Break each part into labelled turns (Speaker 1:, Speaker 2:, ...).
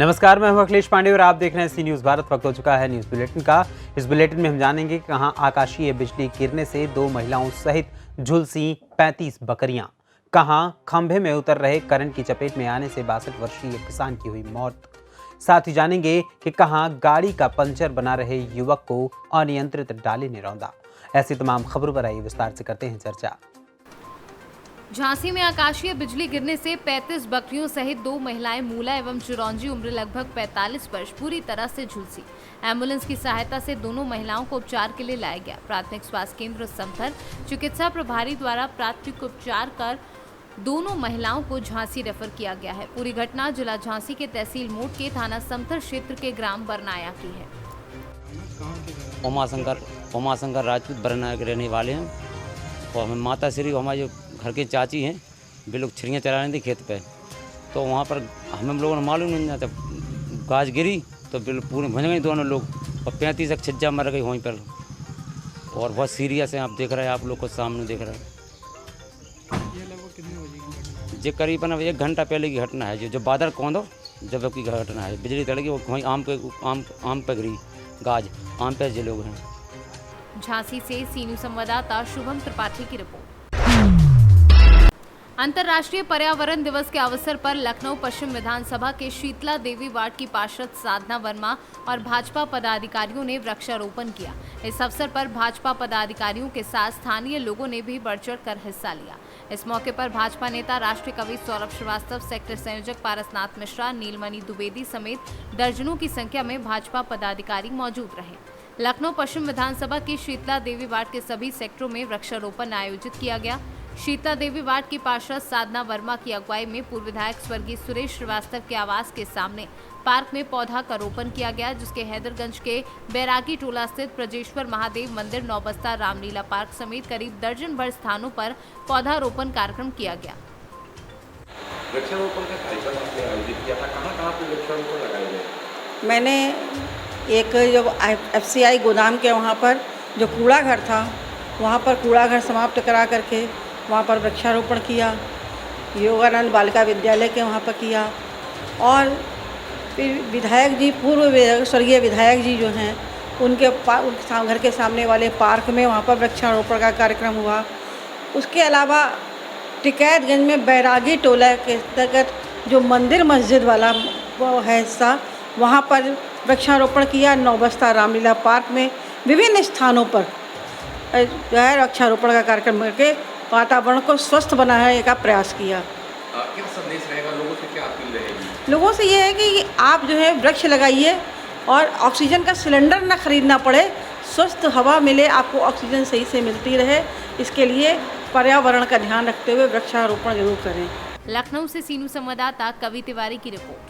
Speaker 1: नमस्कार, मैं हूं अखिलेश पांडे और आप देख रहे हैं सी न्यूज़ भारत। वक्त हो चुका है न्यूज़ बुलेटिन का। इस बुलेटिन में हम जानेंगे कहां आकाशीय बिजली गिरने से 2 महिलाओं सहित झुलसी 35 बकरियां, कहां खंभे में उतर रहे करंट की चपेट में आने से 62 वर्षीय किसान की हुई मौत। साथ ही जानेंगे कि कहां गाड़ी का पंचर बना रहे युवक को अनियंत्रित डाले ने रौंदा। ऐसी तमाम खबरों पर आइए विस्तार से करते हैं चर्चा।
Speaker 2: झांसी में आकाशीय बिजली गिरने से 35 बकरियों सहित 2 महिलाएं मूला एवं चिरौंजी उम्र लगभग 45 वर्ष पूरी तरह से झुलसी। एम्बुलेंस की सहायता से दोनों महिलाओं को उपचार के लिए लाया गया। प्राथमिक स्वास्थ्य केंद्र समथर चिकित्सा प्रभारी द्वारा प्राथमिक उपचार कर दोनों महिलाओं को झांसी रेफर किया गया है। पूरी घटना जिला झांसी के तहसील मोड़ के थाना समथर क्षेत्र के ग्राम बरनाया की है।
Speaker 3: उमाशंकर राजपूत बरनाया के रहने वाले हैं और हम माता श्री हमारे जो घर के चाची हैं वे लोग छिड़ियाँ चला रहे थे खेत पे, तो वहाँ पर हम लोगों ने मालूम नहीं था, गाज गिरी तो बिल्कुल पूरे भुन गए दोनों लोग और 35 छज्जा मर गई वहीं पर। और बहुत सीरियस है, आप देख रहे हैं, आप लोग को सामने देख रहे हैं।
Speaker 4: ये लगभग कितने बजे की घटना?
Speaker 3: ये करीबन 1 घंटा पहले की घटना है। जो बादल कौंदो जब की घटना है, बिजली तड़की वो वहीं आम पे गिरी गाज, आम पे जो लोग हैं।
Speaker 2: झांसी से सी न्यूज़ संवाददाता शुभम त्रिपाठी की रिपोर्ट। अंतर्राष्ट्रीय पर्यावरण दिवस के अवसर पर लखनऊ पश्चिम विधानसभा के शीतला देवी वार्ड की पार्षद साधना वर्मा और भाजपा पदाधिकारियों ने वृक्षारोपण किया। इस अवसर पर भाजपा पदाधिकारियों के साथ स्थानीय लोगों ने भी बढ़ चढ़ कर हिस्सा लिया। इस मौके पर भाजपा नेता राष्ट्रीय कवि सौरभ श्रीवास्तव, सेक्टर संयोजक पारसनाथ मिश्रा, नीलमणि द्विवेदी समेत दर्जनों की संख्या में भाजपा पदाधिकारी मौजूद रहे। लखनऊ पश्चिम विधानसभा की शीतला देवी वार्ड के सभी सेक्टरों में वृक्षारोपण आयोजित किया गया। शीतला देवी वार्ड की पार्षद साधना वर्मा की अगुवाई में पूर्व विधायक स्वर्गीय सुरेश श्रीवास्तव के आवास के सामने पार्क में पौधा का रोपण किया गया, जिसके हैदरगंज के बैरागी टोला स्थित ब्रजेश्वर महादेव मंदिर, नौबस्ता, रामलीला पार्क समेत करीब दर्जन भर स्थानों पर पौधारोपण कार्यक्रम किया गया।
Speaker 5: वृक्षारोपण का कार्यक्रम आपने आयोजित किया था, कहाँ पे वृक्षारोपण लगाए गए?
Speaker 6: मैंने एक जो FCI गोदाम के वहाँ पर जो कूड़ा घर था, वहाँ पर कूड़ा घर समाप्त करा करके वहाँ पर वृक्षारोपण किया। योगानंद बालिका विद्यालय के वहाँ पर किया। और फिर विधायक जी, पूर्व स्वर्गीय विधायक जी जो हैं, उनके घर के सामने वाले पार्क में वहाँ पर वृक्षारोपण का कार्यक्रम हुआ। उसके अलावा टिकैतगंज में बैरागी टोला के अंतर्गत जो मंदिर मस्जिद वाला वो है हिस्सा, वहाँ पर वृक्षारोपण किया। नौबस्ता, रामलीला पार्क में विभिन्न स्थानों पर जो है वृक्षारोपण का कार्यक्रम करके वातावरण को स्वस्थ बनाने का प्रयास किया।
Speaker 5: क्या संदेश रहेगा, लोगों से क्या अपील रहेगी?
Speaker 6: लोगों से ये है कि आप जो है वृक्ष लगाइए और ऑक्सीजन का सिलेंडर ना खरीदना पड़े, स्वस्थ हवा मिले, आपको ऑक्सीजन सही से मिलती रहे, इसके लिए पर्यावरण का ध्यान रखते हुए वृक्षारोपण जरूर करें।
Speaker 2: लखनऊ से सी न्यूज़ संवाददाता कवि तिवारी की रिपोर्ट।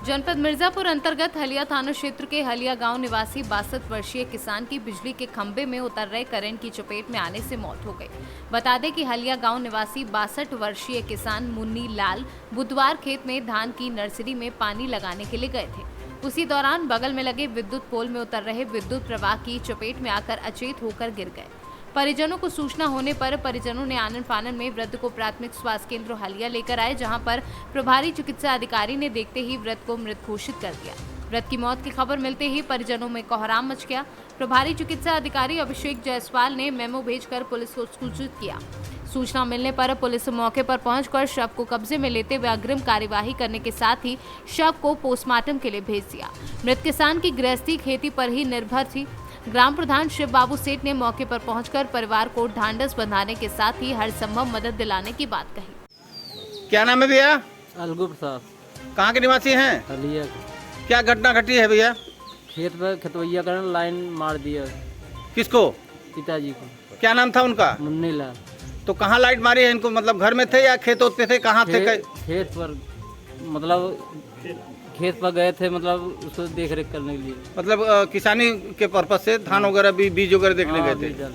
Speaker 2: जनपद मिर्जापुर अंतर्गत हलिया थाना क्षेत्र के हलिया गांव निवासी 62 वर्षीय किसान की बिजली के खंभे में उतर रहे करंट की चपेट में आने से मौत हो गई। बता दें कि हलिया गांव निवासी 62 वर्षीय किसान मुन्नी लाल बुधवार खेत में धान की नर्सरी में पानी लगाने के लिए गए थे। उसी दौरान बगल में लगे विद्युत पोल में उतर रहे विद्युत प्रवाह की चपेट में आकर अचेत होकर गिर गए। परिजनों को सूचना होने पर परिजनों ने आनन फानन में वृद्ध को प्राथमिक स्वास्थ्य केंद्र हलिया लेकर आए, जहां पर प्रभारी चिकित्सा अधिकारी ने देखते ही वृद्ध को मृत घोषित कर दिया। वृद्ध की मौत की खबर मिलते ही परिजनों में कोहराम मच गया। प्रभारी चिकित्सा अधिकारी अभिषेक जायसवाल ने मेमो भेजकर पुलिस को सूचित किया। सूचना मिलने पर पुलिस मौके पर पहुंचकर शव को कब्जे में लेते हुए अग्रिम कार्यवाही करने के साथ ही शव को पोस्टमार्टम के लिए भेज दिया। मृत किसान की गृहस्थी खेती पर ही निर्भर थी। ग्राम प्रधान शिव बाबू सेठ ने मौके पर पहुंचकर परिवार को ढांढस बंधाने के साथ ही हर संभव मदद दिलाने की बात कही।
Speaker 4: क्या नाम है भैया?
Speaker 7: अलगू प्रसाद।
Speaker 4: कहाँ के निवासी हैं?
Speaker 7: हलिया।
Speaker 4: क्या घटना घटी है भैया?
Speaker 7: खेत पर खतवैया करने लाइन मार दिया।
Speaker 4: किसको?
Speaker 7: पिताजी को।
Speaker 4: क्या नाम था उनका?
Speaker 7: मुन्नी लाल।
Speaker 4: तो कहाँ लाइट मारी है इनको, मतलब घर में थे या खेत पे थे, कहाँ थे?
Speaker 7: खेत पर, मतलब खेत पर गए थे, मतलब उसको देख रेख करने के लिए,
Speaker 4: मतलब किसानी के पर्पज से धान वगैरह बीज वगैरह देखने गए थे।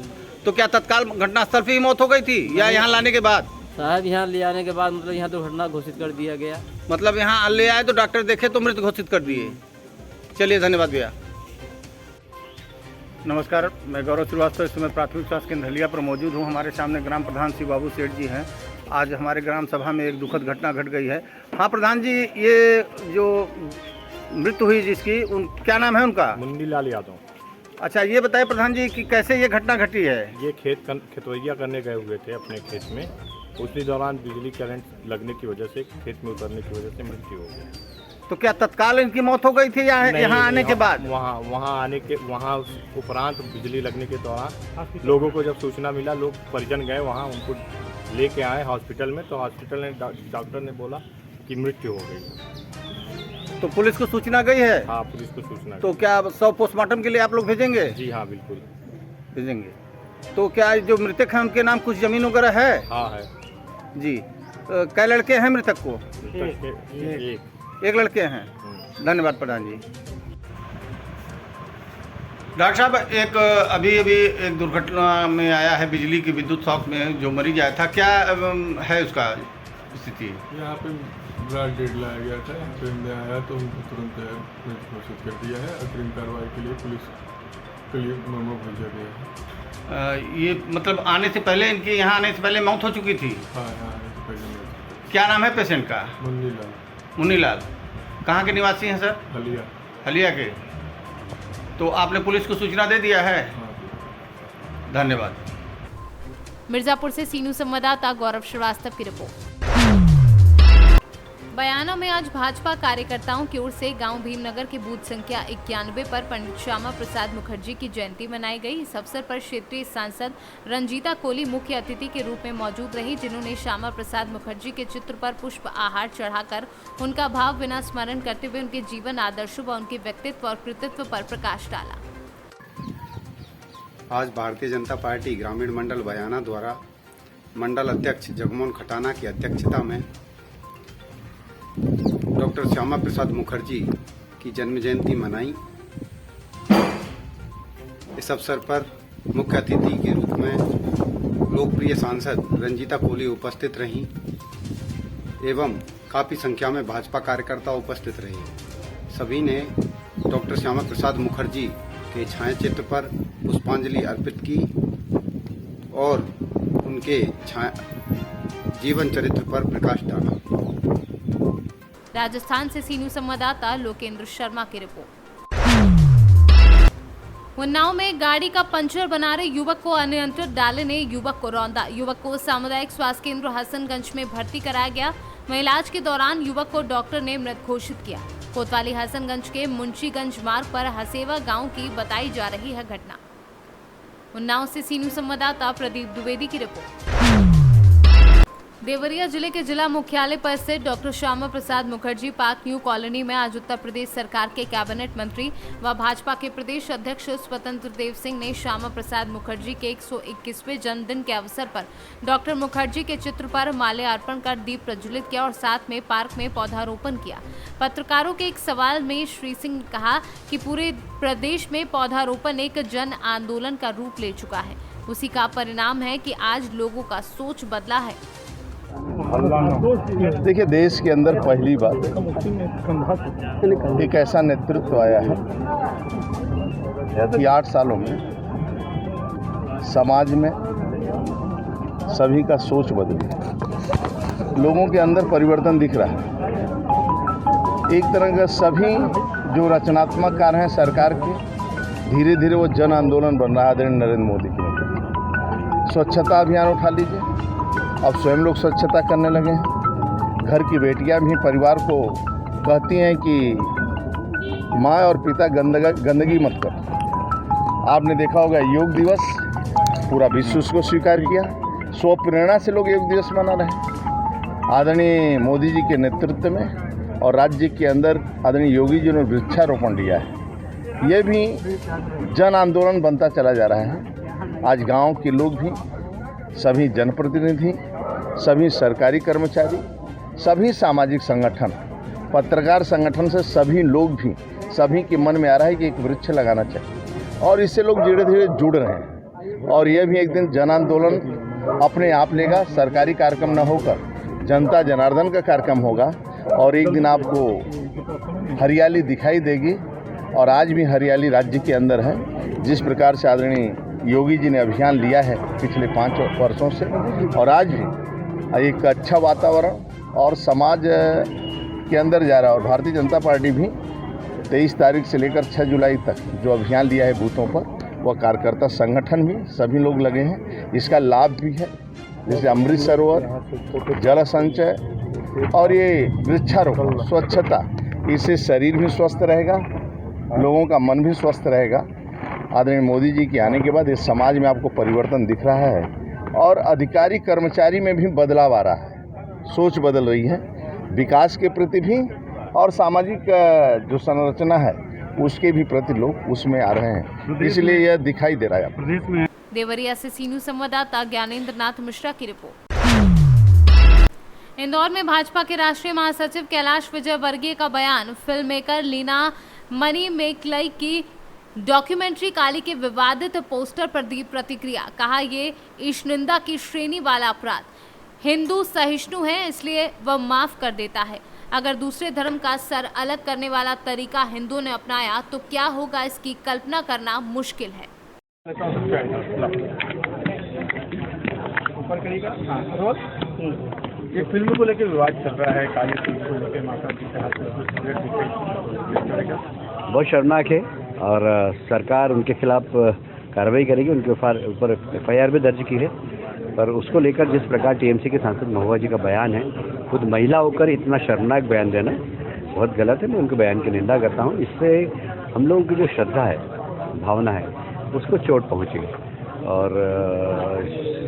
Speaker 4: तो क्या तत्काल घटनास्थल पे ही मौत हो गई थी या यहाँ लाने के बाद?
Speaker 7: साहब यहाँ ले आने के बाद मतलब यहाँ दुर्घटना घोषित कर दिया गया।
Speaker 4: मतलब यहाँ ले आए तो डॉक्टर देखे तो मृत घोषित कर दिए। चलिए, धन्यवाद भैया। नमस्कार, मैं गौरव श्रीवास्तव इस समय प्राथमिक स्वास्थ्य केंद्र हलिया पर मौजूद हूँ। हमारे सामने ग्राम प्रधान शिव बाबू सेठ जी हैं। आज हमारे ग्राम सभा में एक दुखद घटना घट गई है। हाँ प्रधान जी, ये जो मृत्यु हुई जिसकी, क्या नाम है उनका?
Speaker 8: मुन्नी लाल यादव।
Speaker 4: अच्छा, ये बताइए प्रधान जी कि कैसे ये घटना घटी है?
Speaker 8: ये खेतवैया करने गए हुए थे अपने खेत में, उसी दौरान बिजली करंट लगने की वजह से खेत में उतरने की वजह से मृत्यु हो गई।
Speaker 4: तो क्या तत्काल इनकी मौत हो गई थी या यहाँ आने के बाद?
Speaker 8: वहाँ उपरांत बिजली लगने के दौरान लोगों को जब सूचना मिला, लोग परिजन गए वहाँ, उनको लेके आए हॉस्पिटल में, तो हॉस्पिटल ने डॉक्टर ने बोला कि मृत्यु हो गई।
Speaker 4: तो पुलिस को सूचना गई है?
Speaker 8: हाँ, पुलिस को सूचना।
Speaker 4: तो क्या सब पोस्टमार्टम के लिए आप लोग भेजेंगे?
Speaker 8: जी हाँ, बिल्कुल
Speaker 4: भेजेंगे। तो क्या जो मृतक हैं उनके नाम कुछ जमीन वगैरह है?
Speaker 8: हाँ है
Speaker 4: जी। कै लड़के हैं मृतक को? एक लड़के हैं। धन्यवाद प्रधान जी। डॉक्टर साहब, एक अभी एक दुर्घटना में आया है बिजली की विद्युत शॉक में जो मरीज आया था, क्या है उसका स्थिति?
Speaker 9: यहाँ पे ब्लड डेड लाया गया था, ट्रेन में आया तो उनको तुरंत मृत घोषित कर दिया है। अग्रिम कार्रवाई के लिए पुलिस के लिए मेमो भेजा गया है।
Speaker 4: ये मतलब आने से पहले, इनके यहाँ आने से पहले मौत हो चुकी थी?
Speaker 9: हाँ, यहाँ आने से पहले मौत हो चुकी।
Speaker 4: क्या नाम है पेशेंट का?
Speaker 9: मुन्नी लाल।
Speaker 4: मुन्नी लाल। कहाँ के निवासी हैं सर?
Speaker 9: हलिया।
Speaker 4: हलिया के। तो आपने पुलिस को सूचना दे दिया है? धन्यवाद।
Speaker 2: मिर्जापुर से सीनू संवाददाता गौरव श्रीवास्तव की रिपोर्ट। बयाना में आज भाजपा कार्यकर्ताओं की ओर से गांव भीमनगर के बूथ संख्या 91 पर पंडित श्यामा प्रसाद मुखर्जी की जयंती मनाई गई। इस अवसर पर क्षेत्रीय सांसद रंजीता कोली मुख्य अतिथि के रूप में मौजूद रही, जिन्होंने श्यामा प्रसाद मुखर्जी के चित्र पर पुष्प आहार चढ़ाकर उनका भाव विना स्मरण करते हुए उनके जीवन आदर्शों व उनके व्यक्तित्व और कृतित्व पर प्रकाश डाला।
Speaker 10: आज भारतीय जनता पार्टी ग्रामीण मंडल बयाना द्वारा मंडल अध्यक्ष जगमोहन खटाना की अध्यक्षता में डॉक्टर श्यामा प्रसाद मुखर्जी की जन्म जयंती मनाई। इस अवसर पर मुख्य अतिथि के रूप में लोकप्रिय सांसद रंजीता कोली उपस्थित रहीं एवं काफी संख्या में भाजपा कार्यकर्ता उपस्थित रहे। सभी ने डॉक्टर श्यामा प्रसाद मुखर्जी के छायाचित्र पर पुष्पांजलि अर्पित की और उनके जीवन चरित्र पर प्रकाश डाला।
Speaker 2: राजस्थान से सीनू संवाददाता लोकेंद्र शर्मा की रिपोर्ट। उन्नाव में गाड़ी का पंचर बना रहे युवक को अनियंत्रित डाले ने युवक को रौंदा। युवक को सामुदायिक स्वास्थ्य केंद्र हसनगंज में भर्ती कराया गया। वहीं इलाज के दौरान युवक को डॉक्टर ने मृत घोषित किया। कोतवाली हसनगंज के मुंशीगंज मार्ग पर हसेवा गांव की बताई जा रही है घटना। उन्नाव से सीनू संवाददाता प्रदीप द्विवेदी की रिपोर्ट। देवरिया जिले के जिला मुख्यालय पर स्थित doctor Shyama Prasad Mukherjee park new colony में आज उत्तर प्रदेश सरकार के कैबिनेट मंत्री व भाजपा के प्रदेश अध्यक्ष स्वतंत्र देव सिंह ने श्यामा प्रसाद मुखर्जी के 121वें जन्मदिन के अवसर पर डॉक्टर मुखर्जी के चित्र पर माल्यार्पण कर दीप प्रज्वलित किया और साथ में पार्क में पौधारोपण किया। पत्रकारों के एक सवाल में श्री सिंह ने कहा कि पूरे प्रदेश में पौधारोपण एक जन आंदोलन का रूप ले चुका है। उसी का परिणाम है कि आज लोगों का सोच बदला है।
Speaker 11: देखिए, देश के अंदर पहली बार एक ऐसा नेतृत्व आया है कि 8 सालों में समाज में सभी का सोच बदली, लोगों के अंदर परिवर्तन दिख रहा है। एक तरह का सभी जो रचनात्मक कार्य हैं सरकार के, धीरे धीरे वो जन आंदोलन बन रहा है। आदरणीय नरेंद्र मोदी की नेतृत्व, स्वच्छता अभियान उठा लीजिए, अब स्वयं लोग स्वच्छता करने लगे हैं। घर की बेटियां भी परिवार को कहती हैं कि माँ और पिता गंदगी मत करो। आपने देखा होगा योग दिवस पूरा विश्व को स्वीकार किया, स्व प्रेरणा से लोग योग दिवस मना रहे हैं। आदरणीय मोदी जी के नेतृत्व में और राज्य के अंदर आदरणीय योगी जी ने वृक्षारोपण लिया है। ये भी जन आंदोलन बनता चला जा रहा है। आज गाँव के लोग भी, सभी जनप्रतिनिधि, सभी सरकारी कर्मचारी, सभी सामाजिक संगठन, पत्रकार संगठन से सभी लोग भी, सभी के मन में आ रहा है कि एक वृक्ष लगाना चाहिए और इससे लोग धीरे धीरे जुड़ रहे हैं। और यह भी एक दिन जन आंदोलन अपने आप लेगा, सरकारी कार्यक्रम न होकर जनता जनार्दन का कार्यक्रम होगा और एक दिन आपको हरियाली दिखाई देगी। और आज भी हरियाली राज्य के अंदर है। जिस प्रकार से आदरणीय योगी जी ने अभियान लिया है पिछले 5 वर्षों से, और आज भी एक अच्छा वातावरण और समाज के अंदर जा रहा है। और भारतीय जनता पार्टी भी 23 तारीख से लेकर 6 जुलाई तक जो अभियान लिया है बूथों पर, वह कार्यकर्ता संगठन भी सभी लोग लगे हैं। इसका लाभ भी है, जैसे अमृत सरोवर, जल संचय और ये वृक्षारोपण, स्वच्छता, इससे शरीर भी स्वस्थ रहेगा, लोगों का मन भी स्वस्थ रहेगा। आदरणीय मोदी जी के आने के बाद इस समाज में आपको परिवर्तन दिख रहा है और अधिकारी कर्मचारी में भी बदलाव आ रहा है, सोच बदल रही है विकास के प्रति भी, और सामाजिक जो संरचना है उसके भी प्रति लोग उसमें आ रहे हैं, इसलिए यह दिखाई दे रहा है प्रदेश में।
Speaker 2: देवरिया से सीनू संवाददाता ज्ञानेंद्र नाथ मिश्रा की रिपोर्ट। इंदौर में भाजपा के राष्ट्रीय महासचिव कैलाश विजयवर्गीय का बयान फिल्म मेकर लीना मणिमेकलाई की डॉक्यूमेंट्री काली के विवादित पोस्टर पर दी प्रतिक्रिया। कहा ये ईशनिंदा की श्रेणी वाला अपराध, हिंदू सहिष्णु है इसलिए वह माफ कर देता है। अगर दूसरे धर्म का सर अलग करने वाला तरीका हिंदुओं ने अपनाया तो क्या होगा, इसकी कल्पना करना मुश्किल है।
Speaker 8: ये फिल्म को लेकर विवाद चल रहा है, काली फिल्म को लेकर माता जी के हाथ में
Speaker 12: बहुत शर्मनाक है और सरकार उनके खिलाफ कार्रवाई करेगी। उनके ऊपर FIR भी दर्ज की है, पर उसको लेकर जिस प्रकार TMC के सांसद महुआ जी का बयान है, खुद महिला होकर इतना शर्मनाक बयान देना बहुत गलत है। मैं उनके बयान की निंदा करता हूँ। इससे हम लोगों की जो श्रद्धा है, भावना है, उसको चोट पहुँचेगी और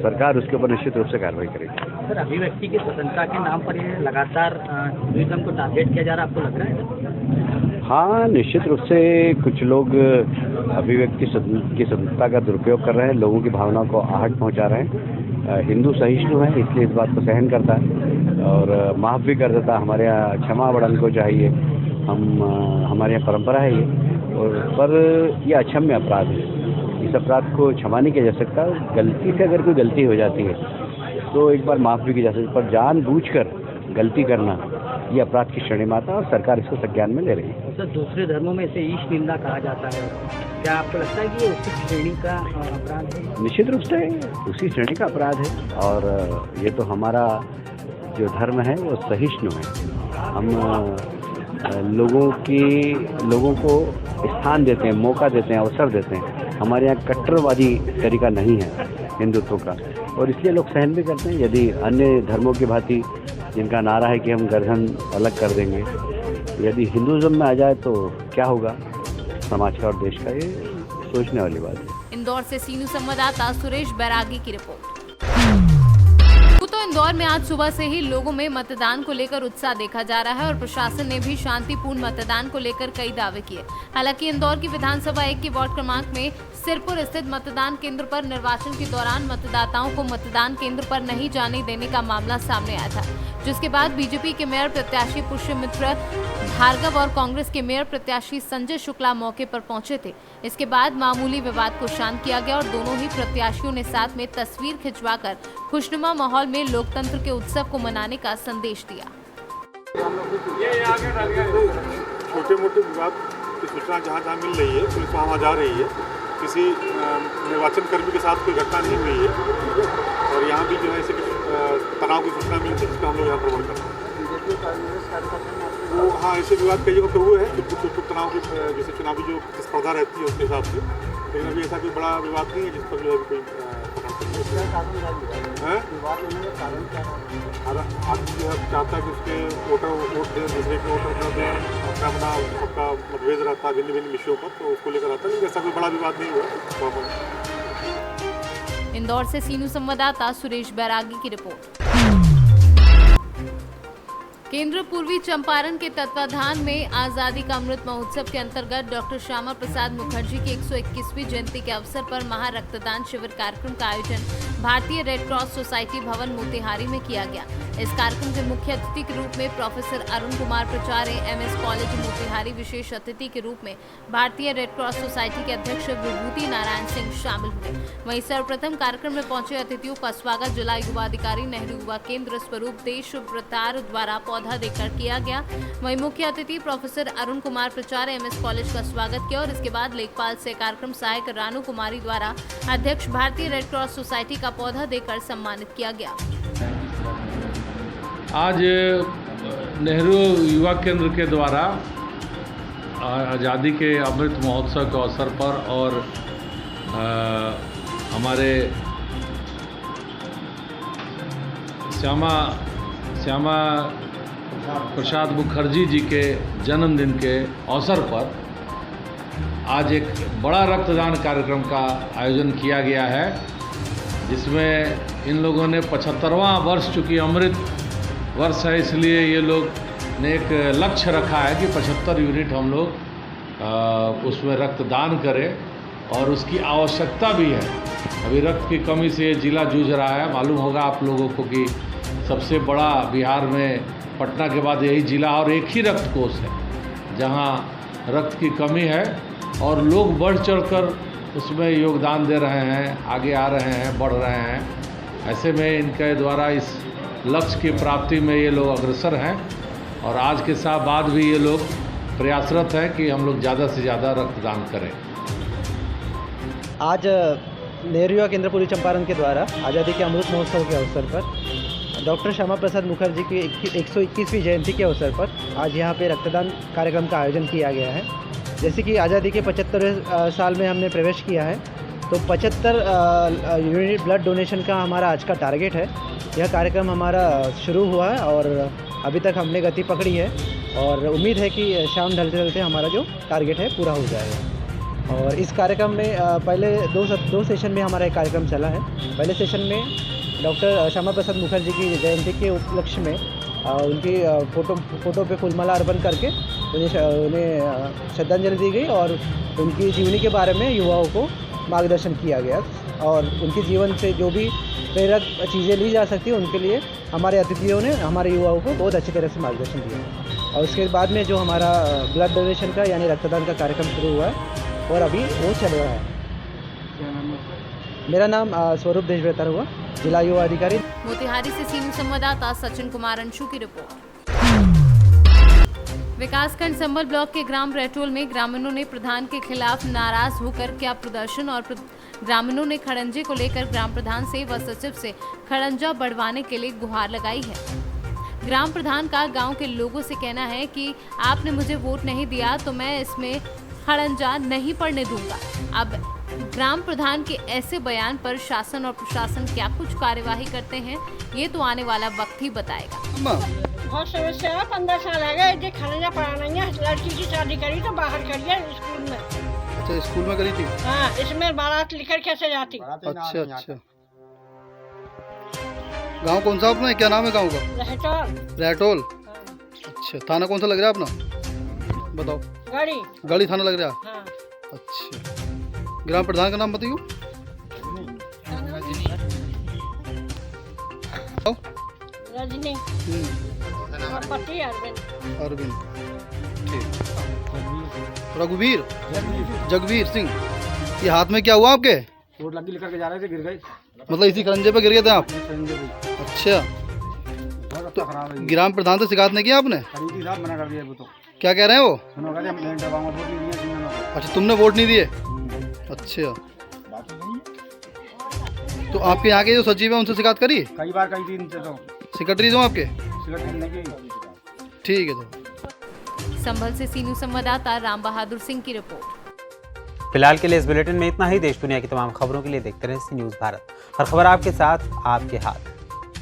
Speaker 12: सरकार उसके ऊपर निश्चित रूप से कार्रवाई करेगी।
Speaker 13: सर, अभिव्यक्ति की स्वतंत्रता के नाम पर ये लगातार हिंदुइज्म को टारगेट किया जा रहा है, आपको लग रहा है?
Speaker 12: हाँ, निश्चित रूप से कुछ लोग अभिव्यक्ति की स्वतंत्रता का दुरुपयोग कर रहे हैं, लोगों की भावनाओं को आहट पहुंचा रहे हैं। हिंदू सहिष्णु है इसलिए इस बात को सहन करता है और माफ़ भी कर देता है। हमारे यहाँ क्षमा बड़न को चाहिए, हमारे यहाँ परंपरा है ये, और पर यह अक्षम्य अपराध है। इस अपराध को क्षमा नहीं किया जा सकता। गलती से अगर कोई गलती हो जाती है तो एक बार माफ़ भी की जा सकती है, पर जानबूझकर गलती करना ये अपराध की श्रेणी में आता है और सरकार इसको संज्ञान में ले रही है।
Speaker 13: सर, दूसरे धर्मों में इसे ईश निंदा कहा जाता है, क्या आपको लगता है कि ये उसी श्रेणी का अपराध है?
Speaker 12: निश्चित रूप से उसी श्रेणी का अपराध है और ये तो हमारा जो धर्म है वो सहिष्णु है। हम लोगों को स्थान देते हैं, मौका देते हैं, अवसर देते हैं। हमारे यहाँ कट्टरवादी तरीका नहीं है हिंदुत्व का और इसलिए लोग सहन भी करते हैं। यदि अन्य धर्मों की भांति जिनका नारा है कि हम गर्दन अलग कर देंगे, यदि हिंदुज़म में आ जाए तो क्या होगा समाज का और देश का, ये सोचने वाली बात है।
Speaker 2: इंदौर से सीनू संवाददाता सुरेश बैरागी की रिपोर्ट। तो इंदौर में आज सुबह से ही लोगों में मतदान को लेकर उत्साह देखा जा रहा है और प्रशासन ने भी शांतिपूर्ण मतदान को लेकर कई दावे किए। हालांकि इंदौर की विधानसभा 1 के वार्ड क्रमांक में सिरपुर स्थित मतदान केंद्र पर निर्वाचन के दौरान मतदाताओं को मतदान केंद्र पर नहीं जाने देने का मामला सामने आया था, जिसके बाद बीजेपी के मेयर प्रत्याशी पुष्यमित्र भार्गव और कांग्रेस के मेयर प्रत्याशी संजय शुक्ला मौके पर पहुंचे थे। इसके बाद मामूली विवाद को शांत किया गया और दोनों ही प्रत्याशियों ने साथ में तस्वीर खिंचवाकर खुशनुमा माहौल में लोकतंत्र के उत्सव को मनाने का संदेश दिया।
Speaker 8: छोटे मोटे विवाद की सूचना जहाँ जहाँ मिल रही है पुलिस वहाँ जा रही है। किसी निर्वाचन कर्मी के साथ कोई घटना नहीं हुई है और यहाँ भी जो है तनाव की सूचना मिली थी, जिसका हम लोग यहाँ प्रबंध कर रहे हैं। वो हाँ, ऐसे विवाद कई जगह पे हुए हैं, कुछ तनाव की जैसे चुनावी जो स्पर्धा रहती है उसके हिसाब से, लेकिन अभी ऐसा कोई बड़ा विवाद नहीं है जिस पर जो है कोई आदमी जो है चाहता है कि उसके वोट दें, दूसरे के वोटर न दें, अपना सबका मतभेद रहता है भिन्न भिन्न विषयों पर, तो उसको लेकर आता है, लेकिन ऐसा कोई बड़ा विवाद नहीं हुआ।
Speaker 2: इंदौर से सीनू संवाददाता सुरेश बैरागी की रिपोर्ट। केंद्र पूर्वी चंपारण के तत्वाधान में आजादी का अमृत महोत्सव के अंतर्गत डॉक्टर श्यामा प्रसाद मुखर्जी की 121वीं जयंती के अवसर पर महा रक्तदान शिविर कार्यक्रम का आयोजन भारतीय रेड क्रॉस सोसाइटी भवन मोतिहारी में किया गया। इस कार्यक्रम के मुख्य अतिथि के रूप में प्रोफेसर अरुण कुमार प्राचार्य MS कॉलेज मोतिहारी, विशेष अतिथि के रूप में भारतीय रेड क्रॉस सोसाइटी के अध्यक्ष विभूति नारायण सिंह शामिल हुए। वहीं सर्वप्रथम कार्यक्रम में पहुंचे अतिथियों का स्वागत जिला युवा अधिकारी नेहरू युवा केंद्र स्वरूप देश प्रतार द्वारा पौधा देकर किया गया। वहीं मुख्य अतिथि प्रोफेसर अरुण कुमार प्राचार्य MS कॉलेज का स्वागत किया और इसके बाद लेखपाल से कार्यक्रम सहायक रानू कुमारी द्वारा अध्यक्ष भारतीय रेड क्रॉस सोसाइटी का पौधा देकर सम्मानित किया गया।
Speaker 9: आज नेहरू युवा केंद्र के द्वारा आज़ादी के अमृत महोत्सव के अवसर पर और हमारे श्यामा प्रसाद मुखर्जी जी के जन्मदिन के अवसर पर आज एक बड़ा रक्तदान कार्यक्रम का आयोजन किया गया है, जिसमें इन लोगों ने 75वां वर्ष, चूँकि अमृत वर्ष है इसलिए ये लोग ने एक लक्ष्य रखा है कि 75 यूनिट हम लोग उसमें रक्तदान करें, और उसकी आवश्यकता भी है। अभी रक्त की कमी से जिला जूझ रहा है। मालूम होगा आप लोगों को कि सबसे बड़ा बिहार में पटना के बाद यही जिला और एक ही रक्त कोष है जहां रक्त की कमी है, और लोग बढ़ चढ़कर उसमें योगदान दे रहे हैं, आगे आ रहे हैं, बढ़ रहे हैं। ऐसे में इनके द्वारा इस लक्ष्य की प्राप्ति में ये लोग अग्रसर हैं, और आज के साथ बाद भी ये लोग प्रयासरत हैं कि हम लोग ज़्यादा से ज़्यादा रक्तदान करें।
Speaker 14: आज नेहरू युवा केंद्र पूर्वी चंपारण के द्वारा आज़ादी के अमृत महोत्सव के अवसर पर डॉक्टर श्यामा प्रसाद मुखर्जी की 121वीं जयंती के अवसर पर आज यहाँ पे रक्तदान कार्यक्रम का आयोजन किया गया है। जैसे कि आज़ादी के 75वें साल में हमने प्रवेश किया है, तो 75 यूनिट ब्लड डोनेशन का हमारा आज का टारगेट है। यह कार्यक्रम हमारा शुरू हुआ है और अभी तक हमने गति पकड़ी है, और उम्मीद है कि शाम ढलते ढलते हमारा जो टारगेट है पूरा हो जाएगा। और इस कार्यक्रम में पहले दो सेशन में हमारा एक कार्यक्रम चला है। पहले सेशन में डॉक्टर श्यामा प्रसाद मुखर्जी की जयंती के उपलक्ष्य में उनकी फ़ोटो पे फूलमाला अर्पण करके उन्हें श्रद्धांजलि दी गई, और उनकी जीवनी के बारे में युवाओं को मार्गदर्शन किया गया, और उनके जीवन से जो भी प्रेरक चीज़ें ली जा सकती हैं उनके लिए हमारे अतिथियों ने हमारे युवाओं को बहुत अच्छी तरह से मार्गदर्शन दिया। और उसके बाद में जो हमारा ब्लड डोनेशन का यानी रक्तदान का कार्यक्रम शुरू हुआ है और अभी वो चल रहा है। मेरा नाम स्वरूप देशव्रता हुआ, जिला युवा अधिकारी।
Speaker 2: मोतिहारी से सीनियर संवाददाता सचिन कुमार अंशु की रिपोर्ट। विकासखंड संभल ब्लॉक के ग्राम रैटोल में ग्रामीणों ने प्रधान के खिलाफ नाराज होकर किया प्रदर्शन, और ग्रामीणों ने खड़ंजे को लेकर ग्राम प्रधान से व सचिव से खड़ंजा बढ़वाने के लिए गुहार लगाई है। ग्राम प्रधान का गांव के लोगों से कहना है कि आपने मुझे वोट नहीं दिया तो मैं इसमें खड़ंजा नहीं पड़ने दूंगा। अब ग्राम प्रधान के ऐसे बयान पर शासन और प्रशासन क्या कुछ कार्यवाही करते हैं, ये तो आने वाला वक्त ही बताएगा।
Speaker 15: बहुत समस्या है, 15 साल आ गए, खड़ंजा पढ़ाना है। लड़की की शादी करी तो बाहर करिए स्कूल में।
Speaker 16: अच्छा, स्कूल में करी थी?
Speaker 15: हाँ, इसमें बारात लेकर कैसे जाती?
Speaker 16: अच्छा। गांव कौन सा अपना? क्या नाम है गांव का? रैटोल। अच्छा, थाना कौन सा लग रहा है अपना? बताओ। गढ़ी थाना लग रहा है।
Speaker 15: हाँ।
Speaker 16: अच्छा, ग्राम प्रधान का नाम बताइए।
Speaker 15: रजनी। पति
Speaker 16: अरविंद। ठीक। रघुवीर जगवीर सिंह। ये हाथ में क्या हुआ आपके?
Speaker 17: चोट लगी, लेकर के जा रहे थे, गिर गए।
Speaker 16: मतलब इसी खरंजे पे गिर गए थे आप? अच्छा, तो ग्राम प्रधान से शिकायत नहीं किया आपने?
Speaker 17: मना कर दिया वो। तो
Speaker 16: क्या कह रहे हैं वो? अच्छा, तुमने वोट नहीं दिए? अच्छा, तो आपके यहाँ के जो सचिव है उनसे शिकायत करी?
Speaker 17: कई बार कई दिन से। तो
Speaker 16: सेक्रेटरी जो आपके? ठीक है। तो
Speaker 2: संभल से सीनियर संवाददाता राम बहादुर सिंह की रिपोर्ट।
Speaker 1: फिलहाल के लिए इस बुलेटिन में इतना ही। देश दुनिया की तमाम खबरों के लिए देखते रहें सी न्यूज़ भारत। हर खबर आपके साथ, आपके हाथ।